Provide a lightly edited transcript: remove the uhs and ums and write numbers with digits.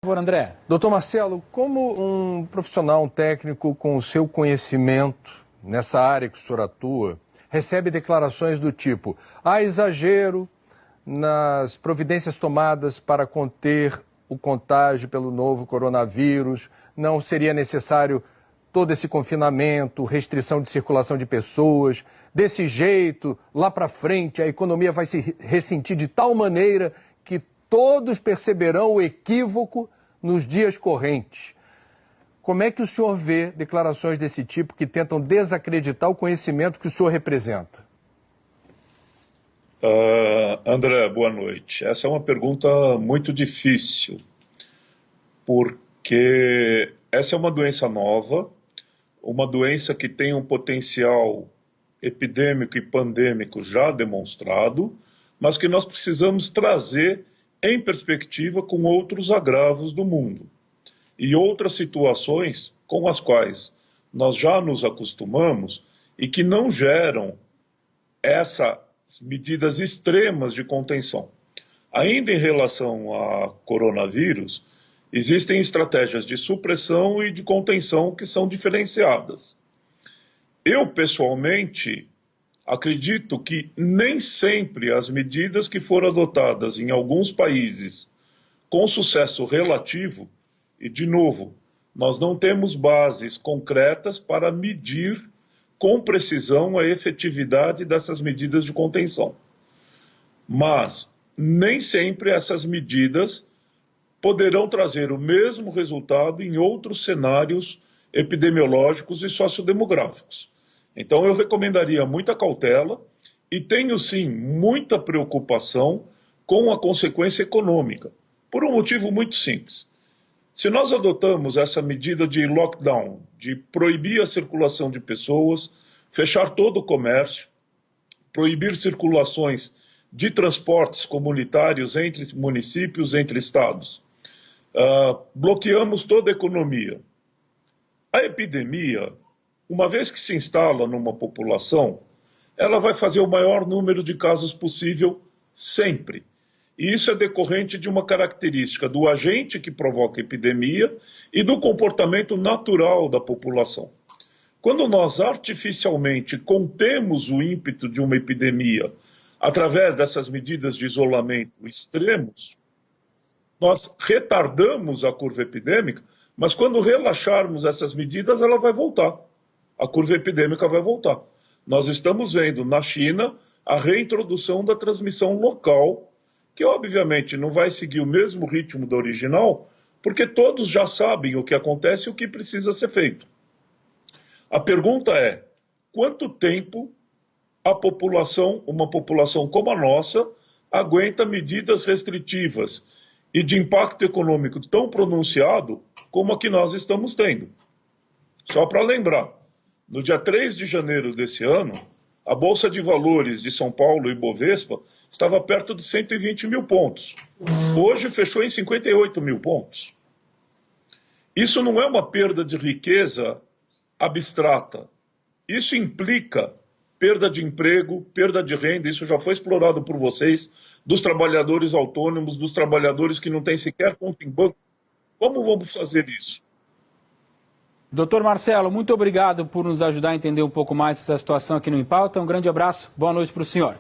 Por favor, André. Doutor Marcelo, como um profissional, um técnico com o seu conhecimento nessa área que o senhor atua, recebe declarações do tipo: há exagero nas providências tomadas para conter o contágio pelo novo coronavírus, não seria necessário todo esse confinamento, restrição de circulação de pessoas, desse jeito, lá para frente, a economia vai se ressentir de tal maneira que todos perceberão o equívoco nos dias correntes. Como é que o senhor vê declarações desse tipo que tentam desacreditar o conhecimento que o senhor representa? André, boa noite. Essa é uma pergunta muito difícil, porque essa é uma doença nova, uma doença que tem um potencial epidêmico e pandêmico já demonstrado, mas que nós precisamos trazer em perspectiva com outros agravos do mundo e outras situações com as quais nós já nos acostumamos e que não geram essas medidas extremas de contenção. Ainda em relação a coronavírus, existem estratégias de supressão e de contenção que são diferenciadas. Eu, pessoalmente, acredito que nem sempre as medidas que foram adotadas em alguns países com sucesso relativo, e de novo, nós não temos bases concretas para medir com precisão a efetividade dessas medidas de contenção. Mas nem sempre essas medidas poderão trazer o mesmo resultado em outros cenários epidemiológicos e sociodemográficos. Então eu recomendaria muita cautela e tenho sim muita preocupação com a consequência econômica, por um motivo muito simples. Se nós adotamos essa medida de lockdown, de proibir a circulação de pessoas, fechar todo o comércio, proibir circulações de transportes comunitários entre municípios, entre estados, bloqueamos toda a economia. A epidemia, uma vez que se instala numa população, ela vai fazer o maior número de casos possível sempre. E isso é decorrente de uma característica do agente que provoca a epidemia e do comportamento natural da população. Quando nós artificialmente contemos o ímpeto de uma epidemia através dessas medidas de isolamento extremos, nós retardamos a curva epidêmica, mas quando relaxarmos essas medidas, ela vai voltar. A curva epidêmica vai voltar. Nós estamos vendo na China a reintrodução da transmissão local, que obviamente não vai seguir o mesmo ritmo da original, porque todos já sabem o que acontece e o que precisa ser feito. A pergunta é: quanto tempo a população, uma população como a nossa, aguenta medidas restritivas e de impacto econômico tão pronunciado como a que nós estamos tendo? Só para lembrar, no dia 3 de janeiro desse ano, a Bolsa de Valores de São Paulo, Ibovespa, estava perto de 120 mil pontos. Hoje fechou em 58 mil pontos. Isso não é uma perda de riqueza abstrata. Isso implica perda de emprego, perda de renda, isso já foi explorado por vocês, dos trabalhadores autônomos, dos trabalhadores que não têm sequer conta em banco. Como vamos fazer isso? Doutor Marcelo, muito obrigado por nos ajudar a entender um pouco mais essa situação aqui no Em Pauta. Um grande abraço, boa noite para o senhor.